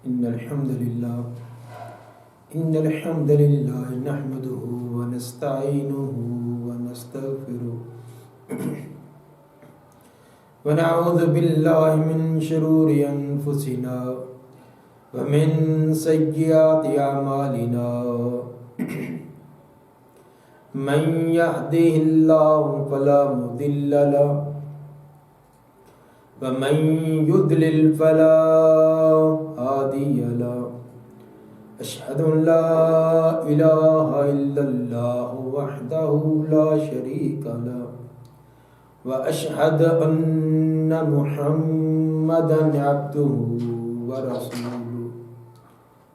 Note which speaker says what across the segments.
Speaker 1: إن الحمد لله نحمده ونستعينه ونستغفره ونعوذ بالله من شرور أنفسنا ومن سيئات أعمالنا من يهده الله فلا مضل له ومن يضلل فلا هادي له أشهد أن لا إله إلا الله وحده لا شريك له وأشهد أن محمدا عبده ورسوله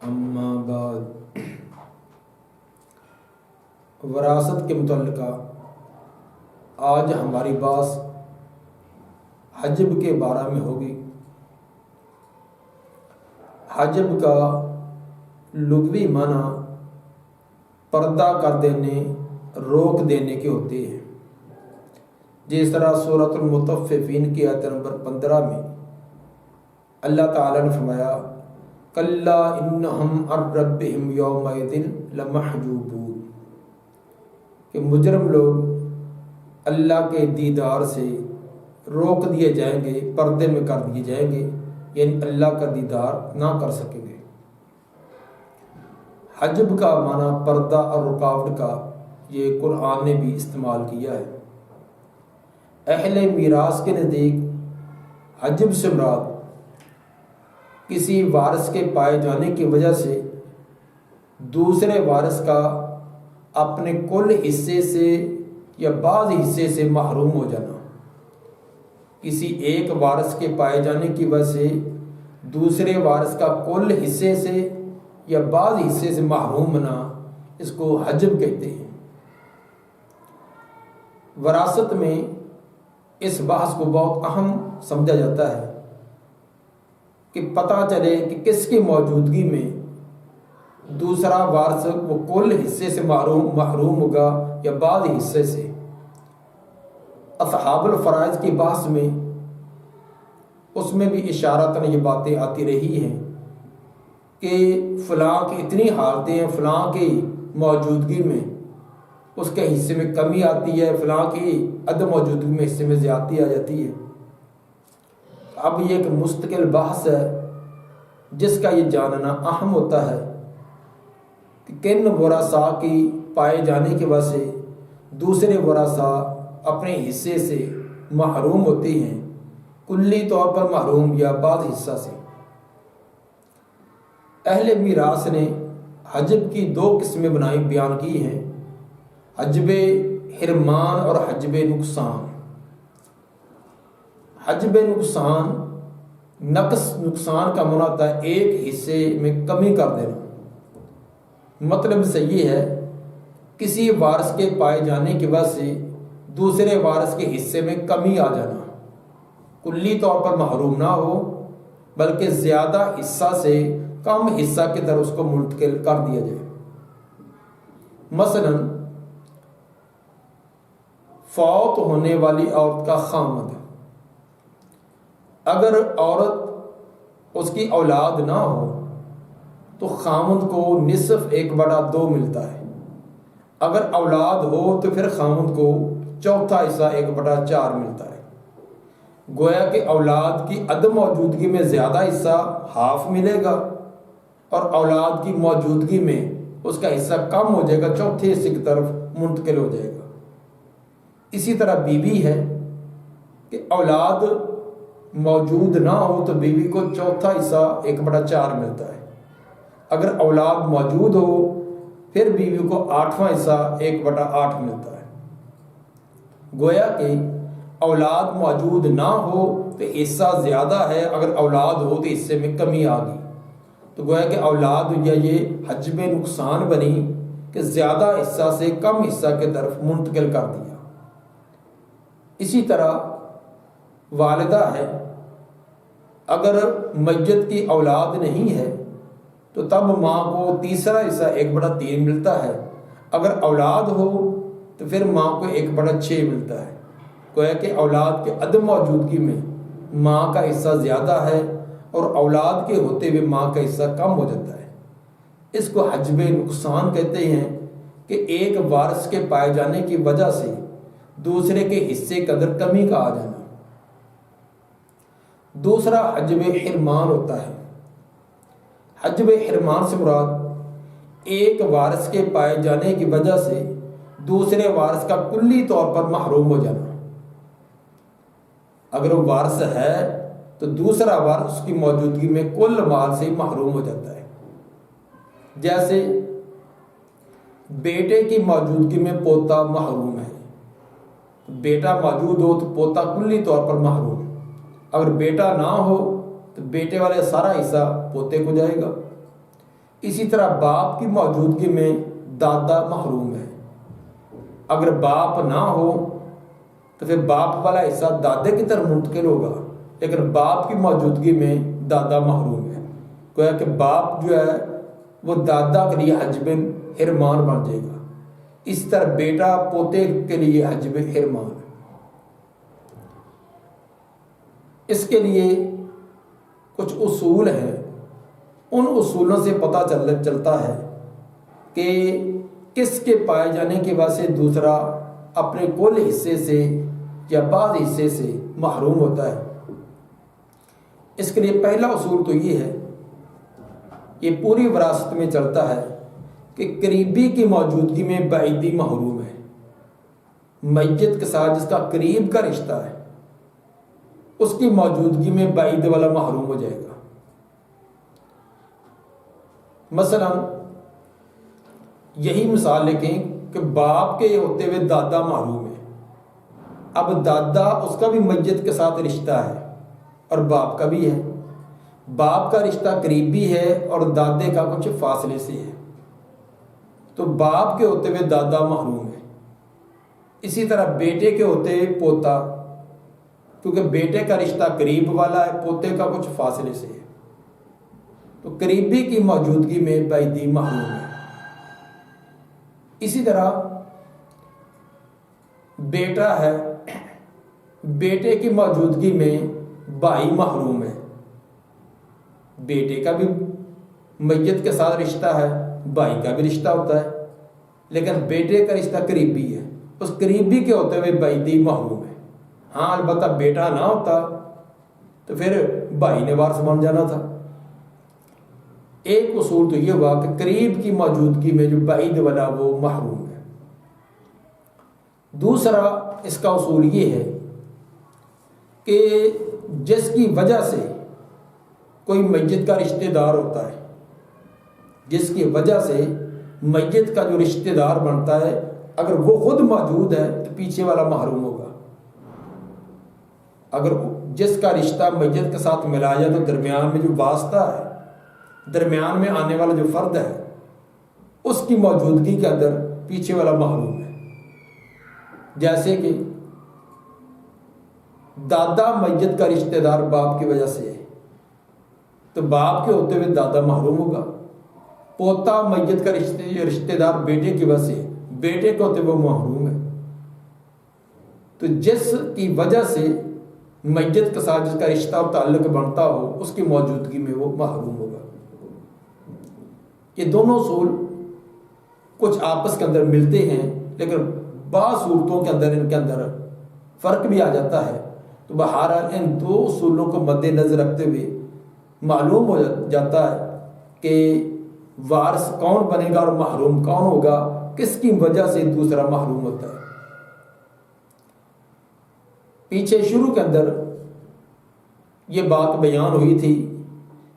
Speaker 1: أما بعد وراثت کے متعلقہ آج ہماری بات حجب کے بارے میں ہوگی۔ حجب کا لغوی معنی پردہ کر دینے، روک دینے کے ہوتے ہیں، جس طرح سورۃ المطففین کی آیت نمبر 15 میں اللہ تعالیٰ نے فرمایا کلا انہم عن ربہم یومئذ لمحجوبون، کہ مجرم لوگ اللہ کے دیدار سے روک دیے جائیں گے، پردے میں کر دیے جائیں گے، یعنی اللہ کا دیدار نہ کر سکیں گے۔ حجب کا معنی پردہ اور رکاوٹ کا یہ قرآن نے بھی استعمال کیا ہے۔ اہل میراث کے نزدیک حجب سے مراد کسی وارث کے پائے جانے کی وجہ سے دوسرے وارث کا اپنے کل حصے سے یا بعض حصے سے محروم ہو جانا۔ کسی ایک وارث کے پائے جانے کی وجہ سے دوسرے وارث کا کل حصے سے یا بعض حصے سے محروم ہونا، اس کو حجب کہتے ہیں۔ وراثت میں اس بحث کو بہت اہم سمجھا جاتا ہے کہ پتہ چلے کہ کس کی موجودگی میں دوسرا وارث وہ کل حصے سے محروم ہوگا یا بعض حصے سے۔ اصحاب الفرائض کی بحث میں اس میں بھی اشارتاً یہ باتیں آتی رہی ہیں کہ فلاں کی اتنی حالتیں ہیں، فلاں کی موجودگی میں اس کے حصے میں کمی آتی ہے، فلاں کی عدم موجودگی میں حصے میں زیادتی آ جاتی ہے۔ اب یہ ایک مستقل بحث ہے جس کا یہ جاننا اہم ہوتا ہے کہ کن ورثاء کی پائے جانے کی وجہ سے دوسرے ورثاء اپنے حصے سے محروم ہوتے ہیں، کلی طور پر محروم یا بعض حصہ سے۔ اہل میراث نے حجب کی 2 قسمیں بیان کی ہیں، حجب حرمان اور حجب نقصان۔ حجب نقصان کا معنی ہوتا ہے ایک حصے میں کمی کر دینا۔ مطلب سے یہ ہے کسی وارث کے پائے جانے کی وجہ سے دوسرے وارث کے حصے میں کمی آ جانا، کلی طور پر محروم نہ ہو بلکہ زیادہ حصہ سے کم حصہ کی طرف اس کو منتقل کر دیا جائے۔ مثلا فوت ہونے والی عورت کا خامد، اگر عورت اس کی اولاد نہ ہو تو خامد کو نصف 1/2 ملتا ہے، اگر اولاد ہو تو پھر خامد کو چوتھا حصہ 1/4 ملتا ہے۔ گویا کہ اولاد کی عدم موجودگی میں زیادہ حصہ ہاف ملے گا اور اولاد کی موجودگی میں اس کا حصہ کم ہو جائے گا، چوتھے حصے کی طرف منتقل ہو جائے گا۔ اسی طرح بیوی ہے کہ اولاد موجود نہ ہو تو بیوی کو چوتھا حصہ 1/4 ملتا ہے، اگر اولاد موجود ہو پھر بیوی کو 8واں حصہ 1/8 ملتا ہے۔ گویا کہ اولاد موجود نہ ہو تو حصہ زیادہ ہے، اگر اولاد ہو تو حصے میں کمی آ گئی، تو گویا کہ اولاد یا یہ حجب نقصان بنی کہ زیادہ حصہ سے کم حصہ کی طرف منتقل کر دیا۔ اسی طرح والدہ ہے، اگر میت کی اولاد نہیں ہے تو تب ماں کو تیسرا حصہ 1/3 ملتا ہے، اگر اولاد ہو تو پھر ماں کو 1/6 ملتا ہے۔ گویا کہ اولاد کے عدم موجودگی میں ماں کا حصہ زیادہ ہے اور اولاد کے ہوتے ہوئے ماں کا حصہ کم ہو جاتا ہے، اس کو حجب نقصان کہتے ہیں، کہ ایک وارث کے پائے جانے کی وجہ سے دوسرے کے حصے کے اندر کمی کا آ جانا۔ دوسرا حجب حرمان ہوتا ہے۔ حجب حرمان سے مراد ایک وارث کے پائے جانے کی وجہ سے دوسرے وارث کا کلی طور پر محروم ہو جانا۔ اگر وہ وارث ہے تو دوسرا وارث اس کی موجودگی میں کل مال سے محروم ہو جاتا ہے۔ جیسے بیٹے کی موجودگی میں پوتا محروم ہے، بیٹا موجود ہو تو پوتا کلی طور پر محروم، اگر بیٹا نہ ہو تو بیٹے والے سارا حصہ پوتے کو جائے گا۔ اسی طرح باپ کی موجودگی میں دادا محروم ہے، اگر باپ نہ ہو تو پھر باپ والا حصہ دادے کی طرف منتقل ہوگا، لیکن باپ کی موجودگی میں دادا محروم ہے، گویا کہ باپ جو ہے وہ دادا کے لیے حجب حرمان بن جائے گا۔ اس طرح بیٹا پوتے کے لیے حجب حرمان ہے۔ اس کے لیے کچھ اصول ہیں، ان اصولوں سے پتہ چلتا ہے کہ کس کے پائے جانے کی وجہ سے دوسرا اپنے کل حصے سے یا بعض حصے سے محروم ہوتا ہے۔ اس کے لیے پہلا اصول تو یہ ہے، یہ پوری وراثت میں چلتا ہے کہ قریبی کی موجودگی میں بعیدی محروم ہے۔ میت کے ساتھ جس کا قریب کا رشتہ ہے اس کی موجودگی میں بعید والا محروم ہو جائے گا۔ مثلا یہی مثال لکھیں کہ باپ کے ہوتے ہوئے دادا محروم ہے، اب دادا اس کا بھی میت کے ساتھ رشتہ ہے اور باپ کا بھی ہے، باپ کا رشتہ قریبی ہے اور دادے کا کچھ فاصلے سے ہے، تو باپ کے ہوتے ہوئے دادا محروم ہے۔ اسی طرح بیٹے کے ہوتے ہوئے پوتا، کیونکہ بیٹے کا رشتہ قریب والا ہے، پوتے کا کچھ فاصلے سے ہے، تو قریبی کی موجودگی میں بعیدی محروم ہے۔ اسی طرح بیٹا ہے، بیٹے کی موجودگی میں بھائی محروم ہے، بیٹے کا بھی میت کے ساتھ رشتہ ہے، بھائی کا بھی رشتہ ہوتا ہے، لیکن بیٹے کا رشتہ قریبی ہے، اس قریبی کے ہوتے ہوئے بعیدی محروم ہے۔ ہاں البتہ بیٹا نہ ہوتا تو پھر بھائی نے وارث بن جانا تھا۔ ایک اصول تو یہ ہوا کہ قریب کی موجودگی میں جو بعید والا وہ محروم ہے۔ دوسرا اس کا اصول یہ ہے کہ جس کی وجہ سے کوئی میت کا رشتہ دار ہوتا ہے، جس کی وجہ سے میت کا جو رشتہ دار بنتا ہے، اگر وہ خود موجود ہے تو پیچھے والا محروم ہوگا۔ اگر جس کا رشتہ میت کے ساتھ ملا جائے تو درمیان میں جو واسطہ ہے، درمیان میں آنے والا جو فرد ہے، اس کی موجودگی کے اندر پیچھے والا محروم ہے۔ جیسے کہ دادا میت کا رشتہ دار باپ کی وجہ سے ہے تو باپ کے ہوتے ہوئے دادا محروم ہوگا، پوتا میت کا رشتہ دار بیٹے کی وجہ سے، بیٹے کے ہوتے ہوئے محروم ہے۔ تو جس کی وجہ سے میت کے ساتھ جس کا رشتہ و تعلق بنتا ہو اس کی موجودگی میں وہ محروم ہوگا۔ یہ دونوں اصول کچھ آپس کے اندر ملتے ہیں، لیکن بعض صورتوں کے اندر ان کے اندر فرق بھی آ جاتا ہے۔ تو بہرحال ان دو اصولوں کو مد نظر رکھتے ہوئے معلوم ہو جاتا ہے کہ وارث کون بنے گا اور محروم کون ہوگا، کس کی وجہ سے دوسرا محروم ہوتا ہے۔ پیچھے شروع کے اندر یہ بات بیان ہوئی تھی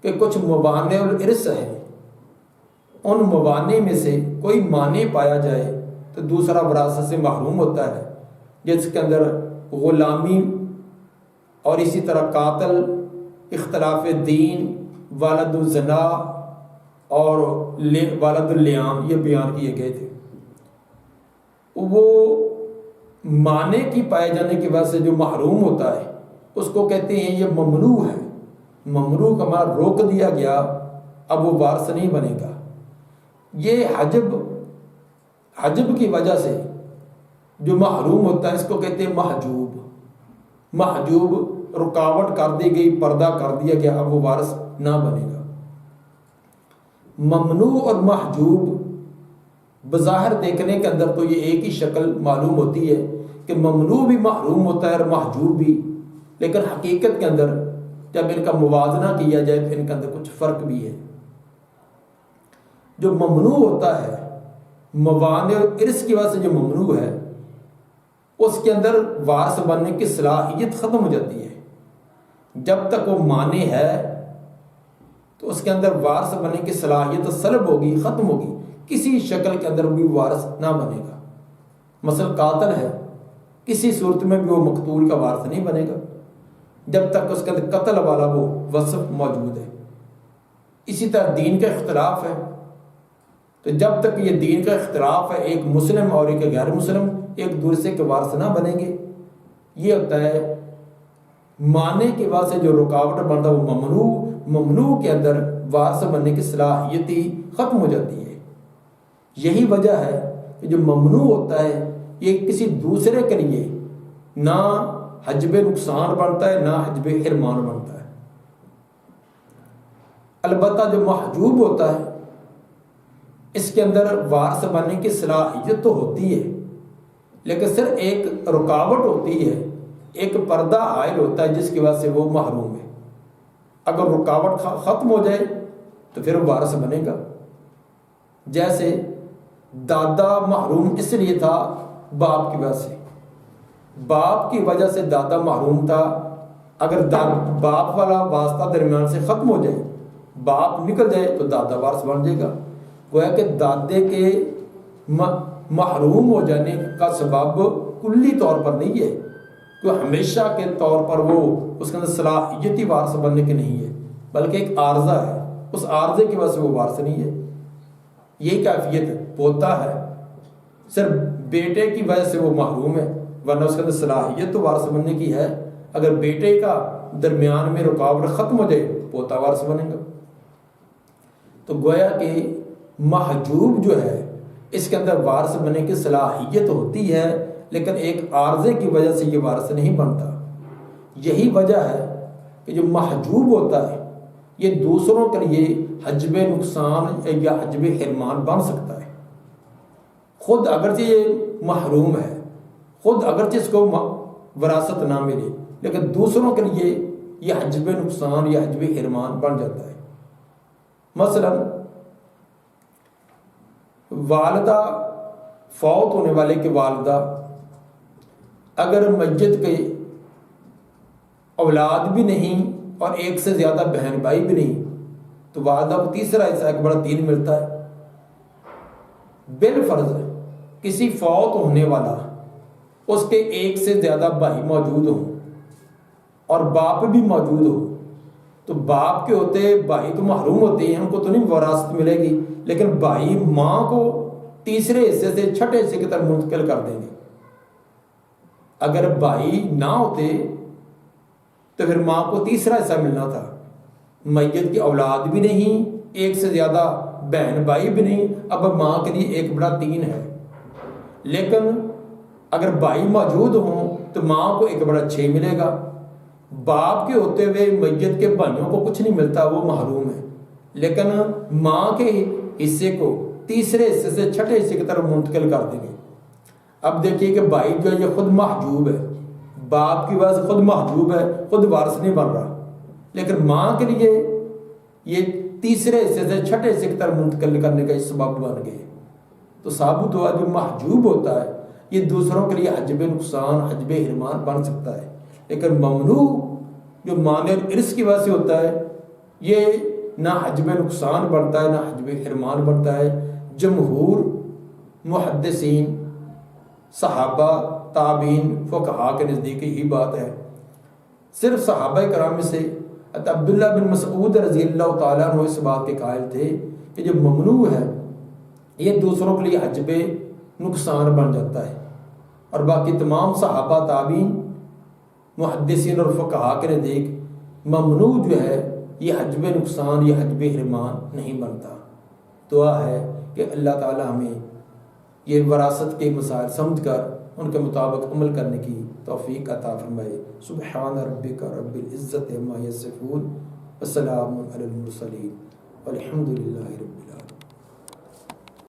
Speaker 1: کہ کچھ موانع الارث ہیں، ان موانع میں سے کوئی مانع پایا جائے تو دوسرا وراثت سے محروم ہوتا ہے، جس کے اندر غلامی اور اسی طرح قاتل، اختلاف دین، والد الزنا اور والد اللیام یہ بیان کیے گئے تھے۔ وہ معنی کی پائے جانے کی وجہ سے جو محروم ہوتا ہے اس کو کہتے ہیں یہ ممنوع ہے۔ ممنوع کا معنی روک دیا گیا، اب وہ وارث نہیں بنے گا۔ یہ حجب کی وجہ سے جو محروم ہوتا ہے اس کو کہتے ہیں محجوب۔ محجوب رکاوٹ کر دی گئی، پردہ کر دیا گیا، اب وہ وارث نہ بنے گا۔ ممنوع اور محجوب بظاہر دیکھنے کے اندر تو یہ ایک ہی شکل معلوم ہوتی ہے کہ ممنوع بھی محروم ہوتا ہے اور محجوب بھی، لیکن حقیقت کے اندر جب ان کا موازنہ کیا جائے تو ان کے اندر کچھ فرق بھی ہے۔ جو ممنوع ہوتا ہے، موانع ارث کی وجہ سے جو ممنوع ہے، اس کے اندر وارث بننے کی صلاحیت ختم ہو جاتی ہے۔ جب تک وہ مانع ہے تو اس کے اندر وارث بننے کی صلاحیت سلب ہوگی، ختم ہوگی، کسی شکل کے اندر بھی وارث نہ بنے گا۔ مثلا قاتل ہے، کسی صورت میں بھی وہ مقتول کا وارث نہیں بنے گا جب تک اس کے اندر قتل والا وہ وصف موجود ہے۔ اسی طرح دین کا اختلاف ہے، تو جب تک یہ دین کا اختلاف ہے، ایک مسلم اور ایک غیر مسلم ایک دوسرے کے وارث نہ بنیں گے۔ یہ ہوتا ہے مانع کی وجہ سے جو رکاوٹ بنتا ہے وہ ممنوع کے اندر وارث بننے کی صلاحیت ہی ختم ہو جاتی ہے۔ یہی وجہ ہے کہ جو ممنوع ہوتا ہے یہ کسی دوسرے کے لیے نہ حجب نقصان بنتا ہے، نہ حجب حرمان بنتا ہے۔ البتہ جو محجوب ہوتا ہے اس کے اندر وارث بننے کی صلاحیت تو ہوتی ہے، لیکن صرف ایک رکاوٹ ہوتی ہے، ایک پردہ حائل ہوتا ہے جس کی وجہ سے وہ محروم ہے۔ اگر رکاوٹ ختم ہو جائے تو پھر وہ وارث بنے گا۔ جیسے دادا محروم اس لیے تھا باپ کی وجہ سے، باپ کی وجہ سے دادا محروم تھا، اگر باپ والا واسطہ درمیان سے ختم ہو جائے، باپ نکل جائے تو دادا وارث بن جائے گا۔ گویا کہ دادے کے محروم ہو جانے کا سبب کلی طور پر نہیں ہے، کہ ہمیشہ کے طور پر وہ اس کے اندر صلاحیتی وارث بننے کے نہیں ہے، بلکہ ایک عارضہ ہے، اس عارضے کی وجہ سے وہ وارث نہیں ہے۔ یہی کیفیت ہوتا ہے، صرف بیٹے کی وجہ سے وہ محروم ہے، ورنہ اس کے اندر صلاحیت تو وارث بننے کی ہے۔ اگر بیٹے کا درمیان میں رکاوٹ ختم ہو جائے پوتا وارث بنے گا۔ تو گویا کہ محجوب جو ہے اس کے اندر وارث بننے کی صلاحیت ہوتی ہے، لیکن ایک عارضے کی وجہ سے یہ وارث نہیں بنتا۔ یہی وجہ ہے کہ جو محجوب ہوتا ہے یہ دوسروں کے لیے حجب نقصان یا حجب حرمان بن سکتا ہے۔ خود اگرچہ یہ محروم ہے، خود اگرچہ اس کو وراثت نہ ملے، لیکن دوسروں کے لیے یہ حجب نقصان یا حجب حرمان بن جاتا ہے۔ مثلا والدہ، فوت ہونے والے کی والدہ اگر میت کے اولاد بھی نہیں اور ایک سے زیادہ بہن بھائی بھی نہیں تو والدہ کو تیسرا حصہ ایک بڑا 3 ملتا ہے۔ بالفرض کسی فوت ہونے والا اس کے ایک سے زیادہ بھائی موجود ہوں اور باپ بھی موجود ہو، تو باپ کے ہوتے بھائی تو محروم ہوتے ہیں، ان کو تو نہیں وراثت ملے گی، لیکن بھائی ماں کو تیسرے حصے سے چھٹے حصے کی طرف منتقل کر دیں گے۔ اگر بھائی نہ ہوتے تو پھر ماں کو تیسرا حصہ ملنا تھا۔ میت کی اولاد بھی نہیں، ایک سے زیادہ بہن بھائی بھی نہیں، اب ماں کے لیے 1/3 ہے۔ لیکن اگر بھائی موجود ہوں تو ماں کو 1/6 ملے گا۔ باپ کے ہوتے ہوئے میت کے بھائیوں کو کچھ نہیں ملتا، وہ محروم ہے، لیکن ماں کے حصے کو تیسرے حصے سے چھٹے حصے کی طرف منتقل کر دیں گے۔ اب دیکھیے کہ بھائی جو یہ خود محجوب ہے، باپ کی وجہ سے خود محجوب ہے، خود وارث نہیں بن رہا، لیکن ماں کے لیے یہ تیسرے حصے سے چھٹے حصے کی طرف منتقل کرنے کا سبب بن گئے۔ تو ثابت ہوا جو محجوب ہوتا ہے یہ دوسروں کے لیے حجب نقصان، حجب حرمان بن سکتا ہے، لیکن ممنوع جو مانع ارث کی وجہ سے ہوتا ہے یہ نہ حجب نقصان بنتا ہے نہ حجب حرمان بنتا ہے۔ جمہور محدثین، صحابہ، تابعین، فقہاء کے نزدیک یہی بات ہے۔ صرف صحابہ کرام میں سے عبداللہ بن مسعود رضی اللہ تعالیٰ عنہ اس بات کے قائل تھے کہ جو ممنوع ہے یہ دوسروں کے لیے حجب نقصان بن جاتا ہے، اور باقی تمام صحابہ، تابعین، محدثین اور فقہاء کے نزدیک ممنوع جو ہے یہ حجب نقصان یا حجب حرمان نہیں بنتا۔ دعا ہے کہ اللہ تعالی ہمیں یہ وراثت کے مسائل سمجھ کر ان کے مطابق عمل کرنے کی توفیق عطا فرمائے۔ سبحان ربک رب العزت عما یصفون وسلام علی المرسلین والحمد للہ رب العالمین۔